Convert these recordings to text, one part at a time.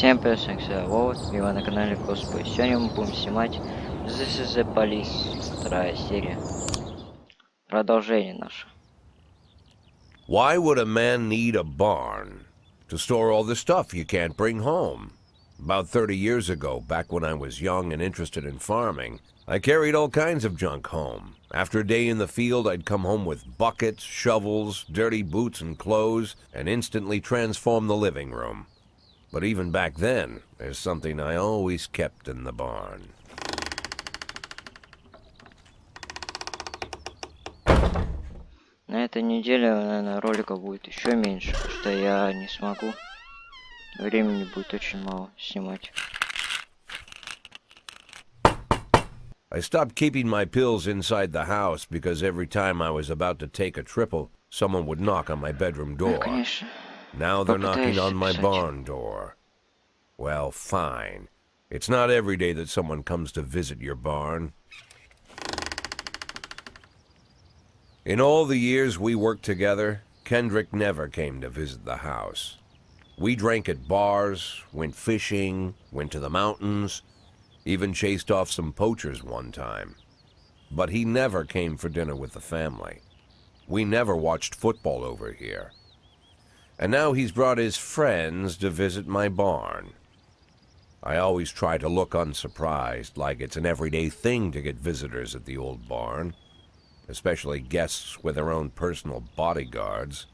Всем привет, с вами Вова, и вы на канале Cosplay. Сегодня мы будем снимать Is the Police, вторая серия. Продолжение наше. Why would a man need a barn? To store all the stuff you can't bring home. About 30 years ago, back when I was young and interested in farming, I carried all kinds of junk home. After a day in the field, I'd come home with buckets, shovels, dirty boots and clothes, and instantly transform the living room. But even back then, there's something I always kept in the barn. На этой неделе, наверное, ролика будет еще меньше, потому что я не смогу. Времени будет очень мало снимать. I stopped keeping my pills inside the house because every time I was about to take a triple, someone would knock on my bedroom door. Конечно. Now they're knocking on my barn door. Well, fine. It's not every day that someone comes to visit your barn. In all the years we worked together, Kendrick never came to visit the house. We drank at bars, went fishing, went to the mountains, even chased off some poachers one time. But he never came for dinner with the family. We never watched football over here. And now he's brought his friends to visit my barn. I always try to look unsurprised, like it's an everyday thing to get visitors at the old barn, especially guests with their own personal bodyguards.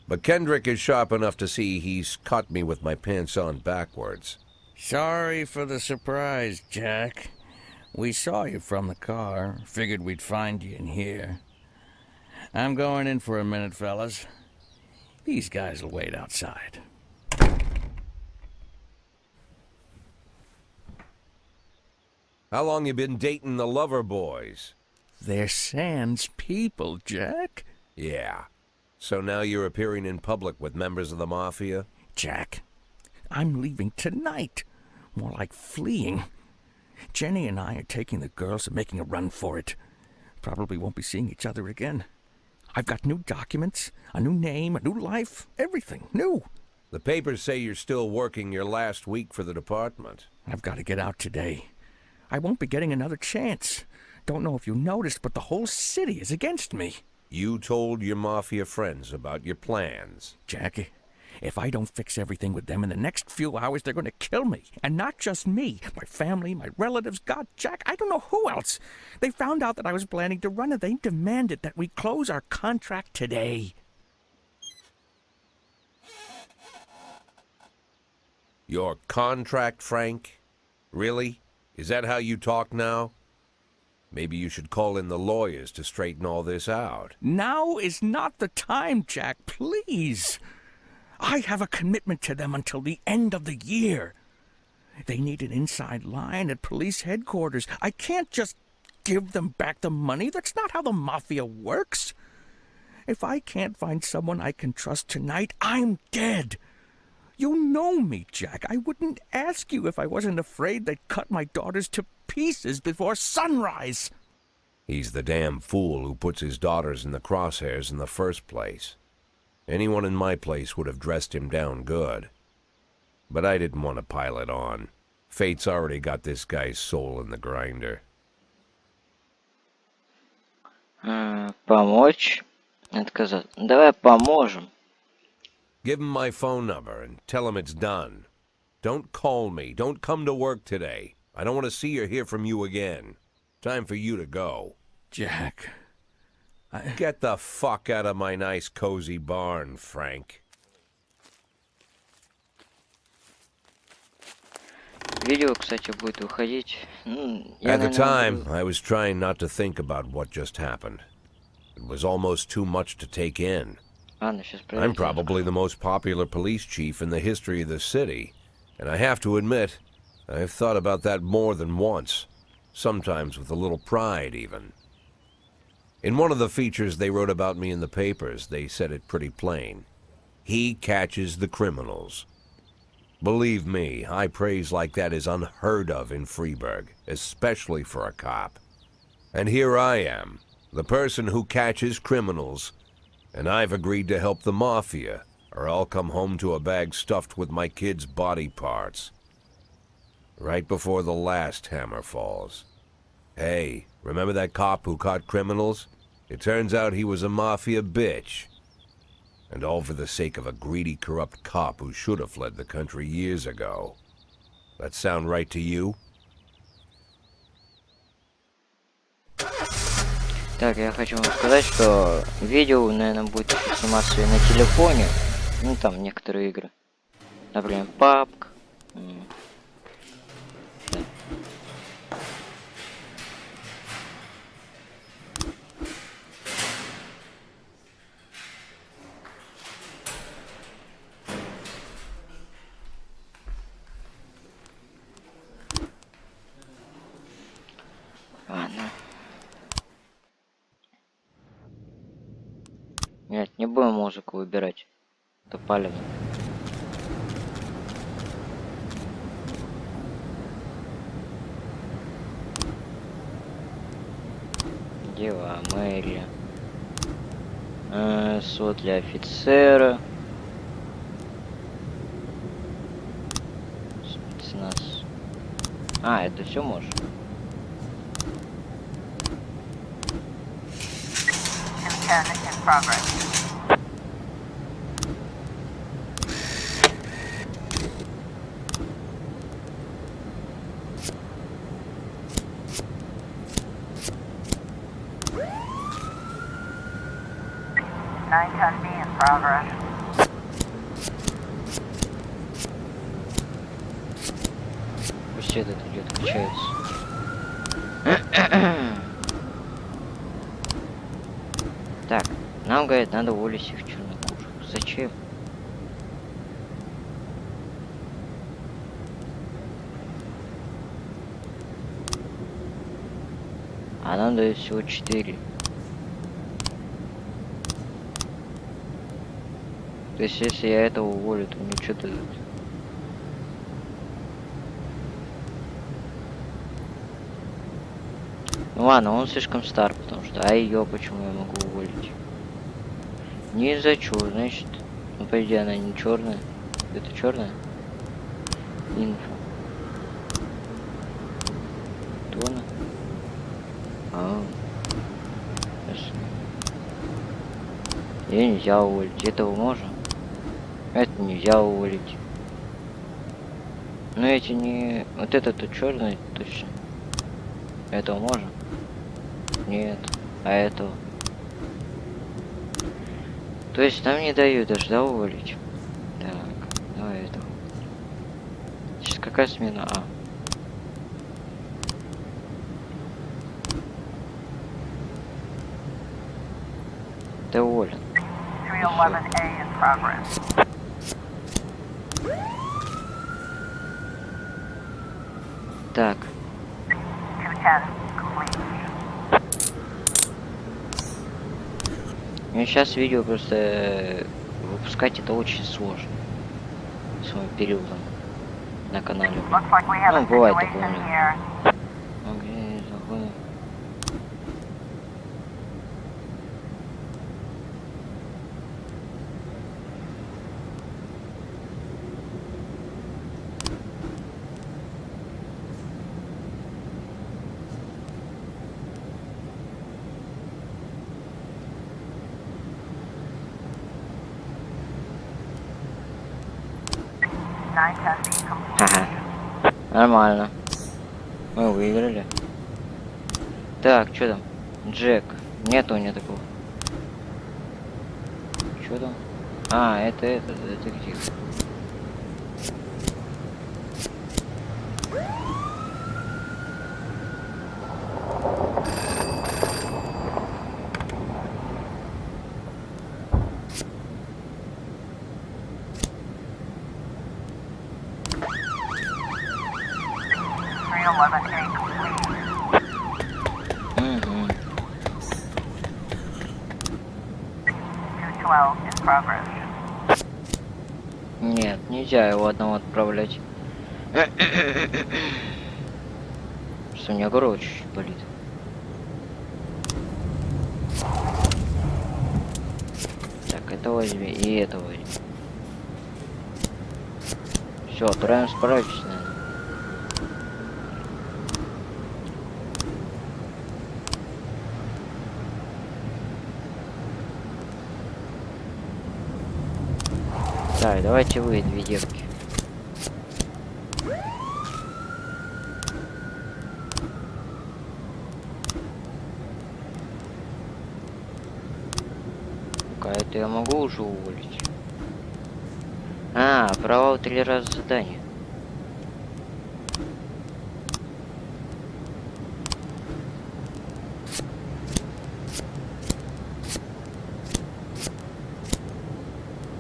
But Kendrick is sharp enough to see he's caught me with my pants on backwards. Sorry for the surprise, Jack. We saw you from the car. Figured we'd find you in here. I'm going in for a minute, fellas. These guys will wait outside. How long you been dating the lover boys? They're Sans people, Jack. Yeah. So now you're appearing in public with members of the Mafia? Jack, I'm leaving tonight. More like fleeing. Jenny and I are taking the girls and making a run for it. Probably won't be seeing each other again. I've got new documents, a new name, a new life, everything new. The papers say you're still working your last week for the department. I've got to get out today. I won't be getting another chance. Don't know if you noticed, but the whole city is against me. You told your Mafia friends about your plans. Jackie, if I don't fix everything with them in the next few hours, they're going to kill me. And not just me. My family, my relatives, God, Jack, I don't know who else. They found out that I was planning to run and they demanded that we close our contract today. Your contract, Frank? Really? Is that how you talk now? Maybe you should call in the lawyers to straighten all this out. Now is not the time, Jack, please. I have a commitment to them until the end of the year. They need an inside line at police headquarters. I can't just give them back the money. That's not how the Mafia works. If I can't find someone I can trust tonight, I'm dead. You know me, Jack. I wouldn't ask you if I wasn't afraid they'd cut my daughters to pieces before sunrise. He's the damn fool who puts his daughters in the crosshairs in the first place. Anyone in my place would have dressed him down good. But I didn't want to pile it on. Fate's already got this guy's soul in the grinder. Помочь? Отказаться. Давай поможем. Give him my phone number and tell him it's done. Don't call me. Don't come to work today. I don't want to see or hear from you again. Time for you to go. Jack, Get the fuck out of my nice cozy barn, Frank. Видео, кстати, будет выходить. At the time, I was trying not to think about what just happened. It was almost too much to take in. I'm probably the most popular police chief in the history of the city, and I have to admit, I've thought about that more than once, sometimes with a little pride even. In one of the features they wrote about me in the papers, they said it pretty plain. He catches the criminals. Believe me, high praise like that is unheard of in Freeburg, especially for a cop. And here I am, the person who catches criminals, and I've agreed to help the Mafia, or I'll come home to a bag stuffed with my kids' body parts. Right before the last hammer falls. Hey, remember that cop who caught criminals? It turns out he was a mafia bitch. And all for the sake of a greedy, corrupt cop who should have fled the country years ago. That sound right to you? Так, я хочу вам сказать, что видео, наверное, будет еще сниматься и на телефоне. Ну, там некоторые игры. Например, PUBG. Ладно. Нет, не будем музыку выбирать. Это палевно. Дела, Мэри. Суд для офицера. Спецназ. А, это все можно. In progress. Nine ton B in progress. Пусть этот идет, включается. Так, нам, говорит, надо уволить их чернокожих. Зачем? А нам дают всего 4. То есть, если я этого уволю, то мне что дадут? Ну ладно, он слишком стар, потому что... А ее почему я могу уволить? Не из-за чего, значит... Ну, по идее, она не черная. Это черная? Инфо. Кто она? Ясно. Ее нельзя уволить. Этого можно? Это нельзя уволить. Но эти не... Вот этот-то черный, точно. Этого можно? Нет. А этого? То есть нам не дают даже, да, уволить? Так, давай этого. Сейчас какая смена? А. Ты уволен. 311A in progress. Так. 210 complete. Мне сейчас видео просто выпускать это очень сложно. Своим периодом на канале. Looks like we have a Ну, бывает такое у situation меня. here. Окей, забыл. Ага. Нормально. Мы выиграли. Так, что там? Джек. Нет у меня такого. Что там? А, это детектив. Угу. 212 in progress. Нет, нельзя его одного отправлять. Что у меня горло чуть-чуть болит. Так, это возьми и это возьми. Все, отправим справитесь, наверное. Так, давайте вы, две девки. А это я могу уже уволить? А, провал 3 раза задание.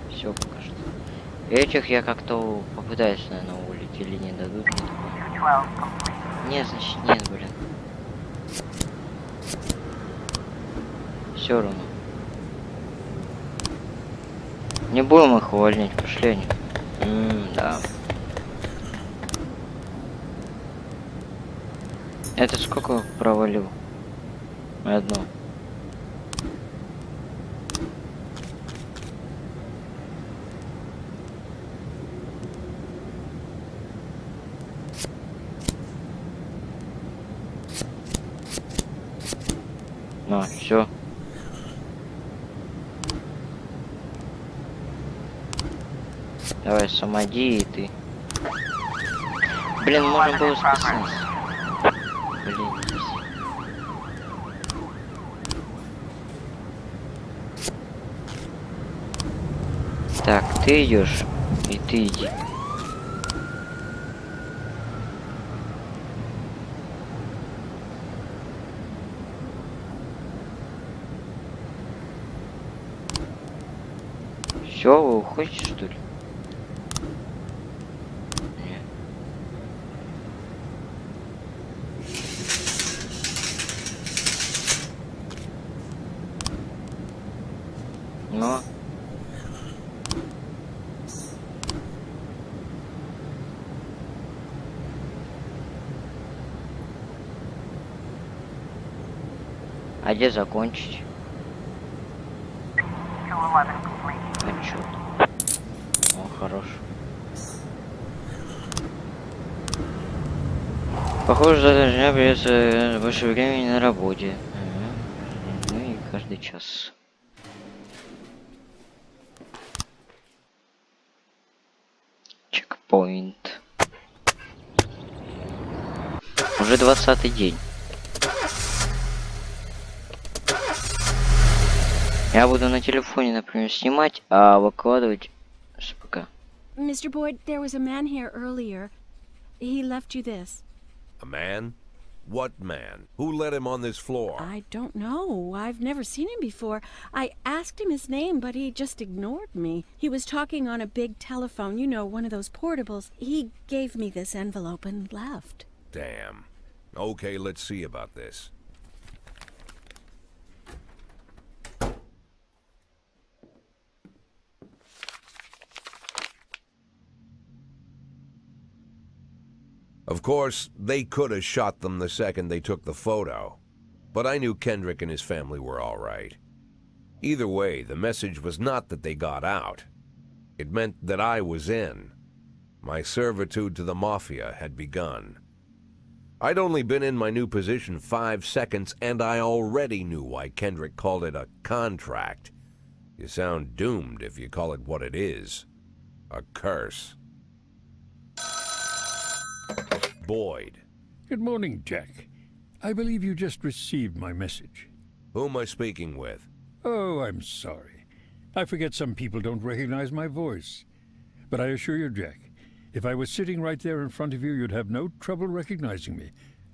Все пока что. Этих я как-то попытаюсь, наверное, уволить или не дадут мне такое. 212 complete. Нет, значит нет, блин. Все равно. Не будем их увольнять, пошли они. Да. Это сколько провалил? Одно. На, все. Давай, самоди и ты. Блин, можно было спасать. Блин, здесь. Так, ты идешь, и ты иди. Все, вы уходите, что ли? Нет. Но. А где закончить? 211 complete. Отчет. О, хорош. Похоже, за дня придется больше времени на работе. Ну и каждый час. Чекпоинт. Уже 20-й день. Я буду на телефоне, например, снимать, а выкладывать с ПК. Mr. Boyd, there was a man here earlier. He left you this. A man? What man? Who let him on this floor? I don't know. I've never seen him before. I asked him his name, but he just ignored me. He was talking on a big telephone, you know, one of those portables. He gave me this envelope and left. Damn. Okay, let's see about this. Of course, they could have shot them the second they took the photo. But I knew Kendrick and his family were all right. Either way, the message was not that they got out. It meant that I was in. My servitude to the Mafia had begun. I'd only been in my new position 5 seconds, and I already knew why Kendrick called it a contract. You sound doomed if you call it what it is. A curse. Boyd. Good morning, Jack. I believe you just received my message. Who am I speaking with? Oh, I'm sorry. I forget some people don't recognize my voice. But I assure you, Jack, if I was sitting right there in front of you, you'd have no trouble recognizing me.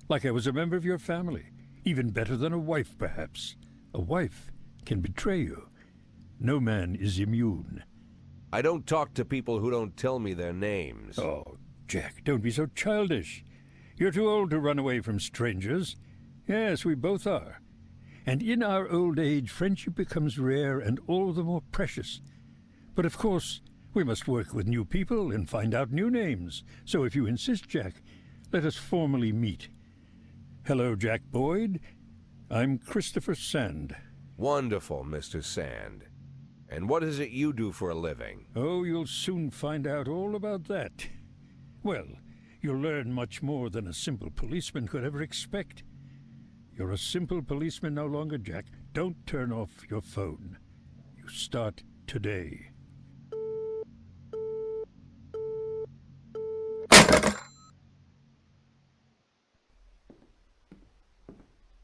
Like I was a member of your family. Even better than a wife, perhaps. A wife can betray you. No man is immune. I don't talk to people who don't tell me their names. Oh, Jack, don't be so childish. You're too old to run away from strangers. Yes, we both are. And in our old age, friendship becomes rare and all the more precious. But of course, we must work with new people and find out new names. So if you insist, Jack, let us formally meet. Hello, Jack Boyd. I'm Christopher Sand. Wonderful, Mr. Sand. And what is it you do for a living? Oh, you'll soon find out all about that. Well, you'll learn much more than a simple policeman could ever expect. You're a simple policeman no longer, Jack. Don't turn off your phone. You start today.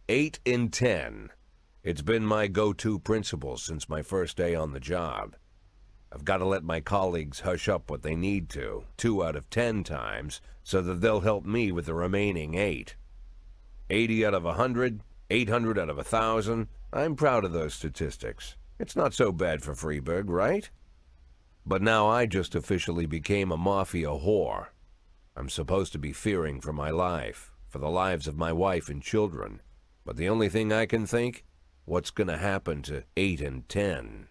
Eight in 10. It's been my go-to principle since my first day on the job. I've got to let my colleagues hush up what they need to, 2 out of 10 times, so that they'll help me with the remaining 8. 80 out of 100, 800 out of 1,000. I'm proud of those statistics. It's not so bad for Freeburg, right? But now I just officially became a mafia whore. I'm supposed to be fearing for my life, for the lives of my wife and children. But the only thing I can think, what's gonna happen to 8 and 10?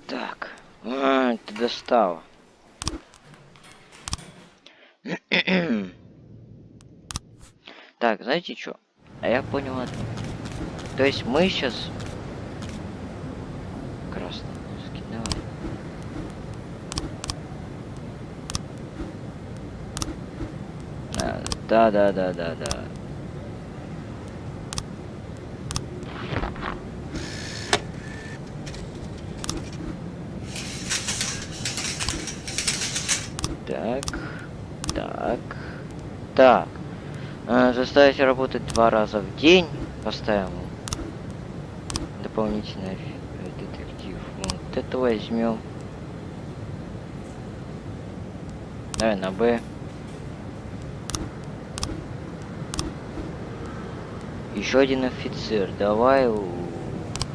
Так, ты достал. Так, знаете что? А я понял одно. То есть мы сейчас... Красный русский, давай. Да. Так. Заставить работать 2 раза в день. Поставим дополнительный детектив. Вот это возьмем. Давай на Б. Еще один офицер. Давай вот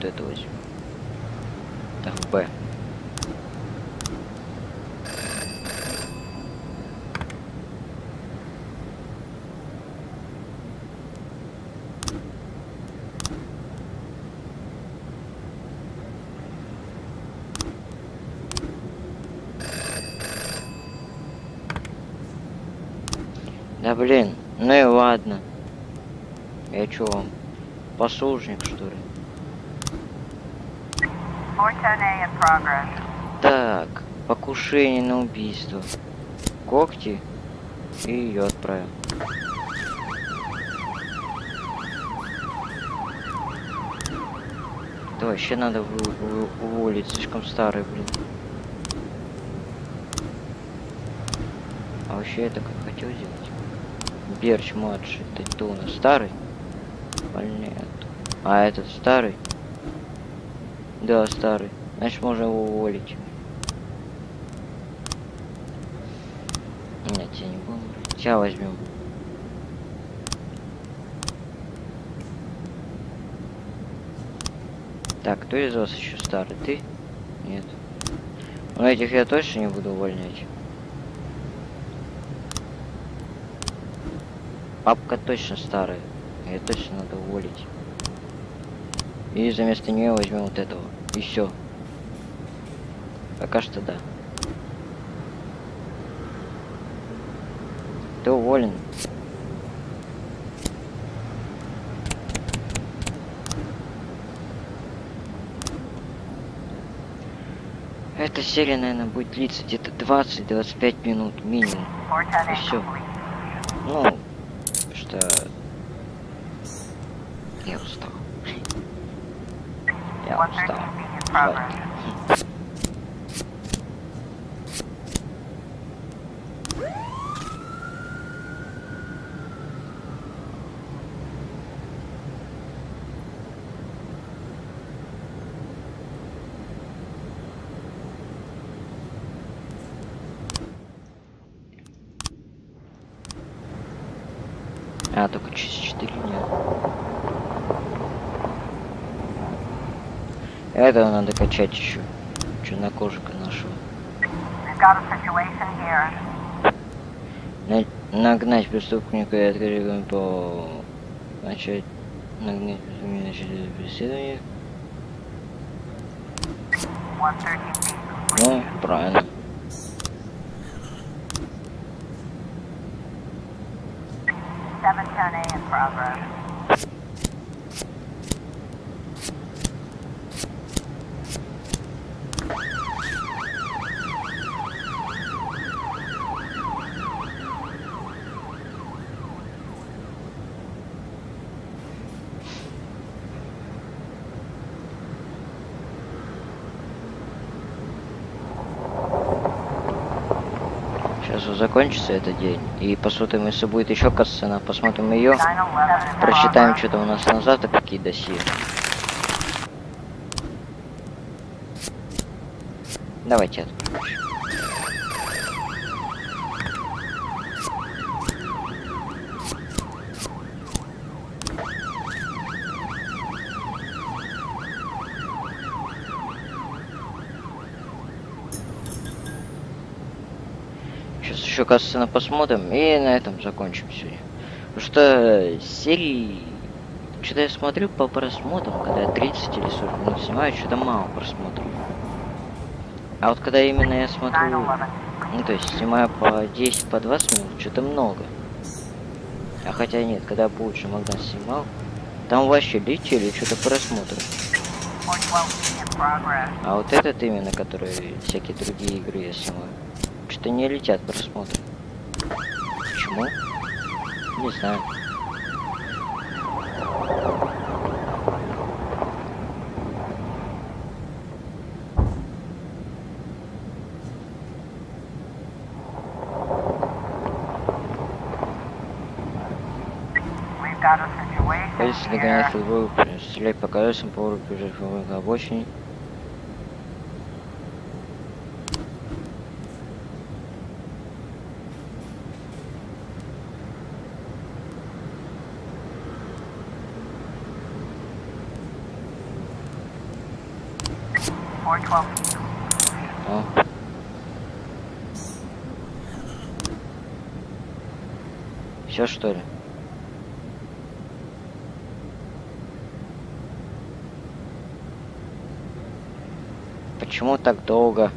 это возьмем. Так, Б. Да блин, ну и ладно. Я чё вам, послужник что ли? Так, покушение на убийство. Когти. И ее отправим. Да вообще надо уволить, слишком старый, блин. А вообще это как хотел сделать? Берч младший, это кто у нас старый? Понятно. А этот старый? Да, старый. Значит, можно его уволить. Нет, я не буду. Тебя возьмем. Так, кто из вас еще старый? Ты? Нет. Но этих я точно не буду увольнять. Папка точно старая. Ее точно надо уволить. И вместо нее возьмем вот этого. И все. Пока что да. Ты уволен. Эта серия, наверное, будет длиться где-то 20-25 минут минимум. И все. Ну, что я устал. Я устал. Хватит. А, только через 4 дня. Этого надо качать еще. Чернокожика нашего. Нагнать преступника и открыть по... Начать... Нагнать преступника, начать преследование. Ну, правильно. сразу закончится этот день. И посмотрим, если будет еще катсцена, посмотрим ее. 9/11 Прочитаем, что-то у нас на завтра, какие досье. Давайте отключим. Сейчас еще катсцену посмотрим и на этом закончим сегодня. Потому что серии... Что-то я смотрю по просмотрам, когда я 30 или 40 минут снимаю, что-то мало просмотров. А вот когда именно я смотрю, 9/11 ну то есть снимаю по 10, по 20 минут, что-то много. А хотя нет, когда больше иногда снимал, там вообще летели что-то просмотры. 412 in progress. А вот этот именно, который всякие другие игры я снимаю, что-то не летят просмотры. Почему? Не знаю. We've got a situation Полиция here. догоняет футбол, стрелять по колесам, поворот бежит по обочине. О. Все что ли? Почему так долго?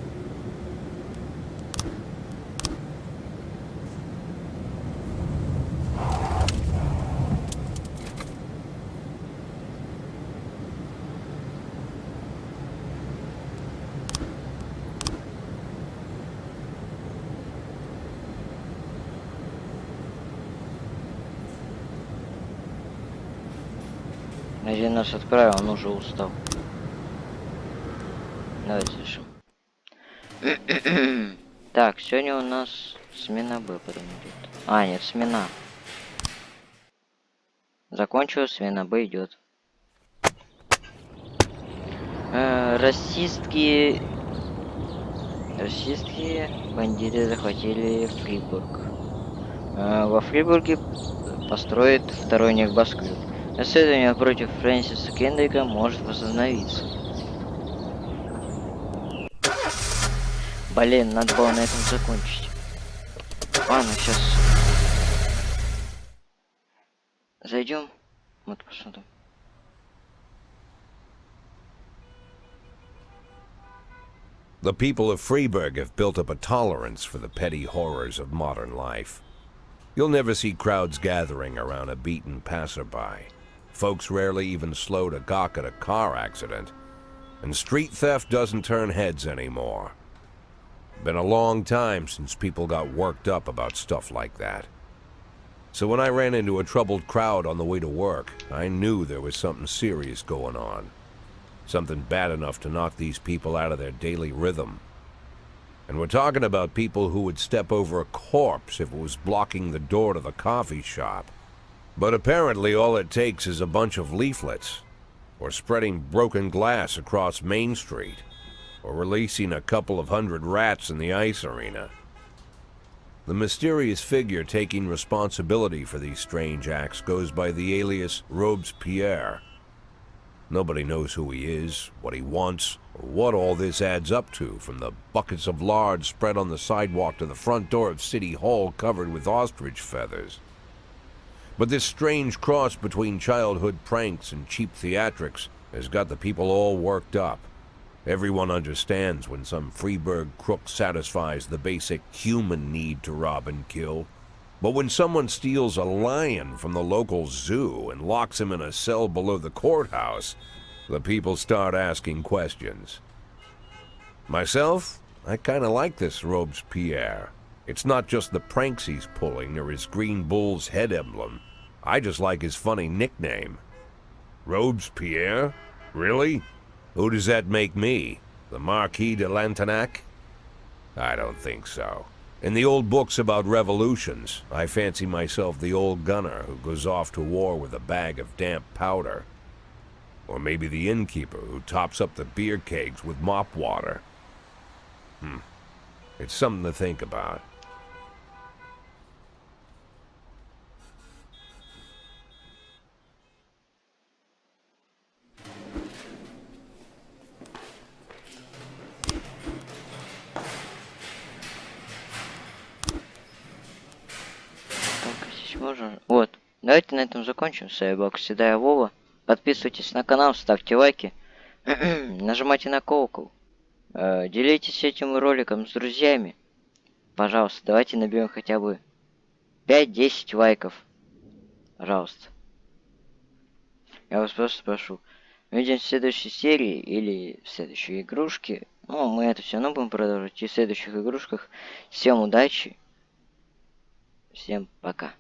Один нас отправил, он уже устал. Давайте решим. Так, сегодня у нас смена Б потом идет. А, нет, смена. Закончилась, смена Б идет. Расистские бандиты захватили Фрибург. Во Фрибурге построят второй небоскреб. Расследование против Фрэнсиса Кендрика может возобновиться. Блин, надо было на этом закончить. Ладно, сейчас зайдем. Вот посмотрим. The people of Freiburg have built up a tolerance for the petty horrors of modern life. You'll never see crowds gathering around a beaten passerby. Folks rarely even slow to gawk at a car accident. And street theft doesn't turn heads anymore. Been a long time since people got worked up about stuff like that. So when I ran into a troubled crowd on the way to work, I knew there was something serious going on. Something bad enough to knock these people out of their daily rhythm. And we're talking about people who would step over a corpse if it was blocking the door to the coffee shop. But apparently all it takes is a bunch of leaflets, or spreading broken glass across Main Street, or releasing a couple of hundred rats in the ice arena. The mysterious figure taking responsibility for these strange acts goes by the alias Robespierre. Nobody knows who he is, what he wants, or what all this adds up to, from the buckets of lard spread on the sidewalk to the front door of City Hall covered with ostrich feathers. But this strange cross between childhood pranks and cheap theatrics has got the people all worked up. Everyone understands when some Freiburg crook satisfies the basic human need to rob and kill. But when someone steals a lion from the local zoo and locks him in a cell below the courthouse, the people start asking questions. Myself, I kinda like this Robespierre. It's not just the pranks he's pulling or his green bull's head emblem. I just like his funny nickname. Robespierre? Really? Who does that make me? The Marquis de Lantenac? I don't think so. In the old books about revolutions, I fancy myself the old gunner who goes off to war with a bag of damp powder. Or maybe the innkeeper who tops up the beer kegs with mop water. It's something to think about. Так, здесь можно. Вот. Давайте на этом закончим. С вами был Седая Вова. Подписывайтесь на канал, ставьте лайки. Нажимайте на колокол. Делитесь этим роликом с друзьями. Пожалуйста, давайте наберем хотя бы 5-10 лайков. Пожалуйста. Я вас просто прошу. Увидимся в следующей серии или в следующей игрушке. Ну, мы это все равно будем продолжить и в следующих игрушках. Всем удачи. Всем пока.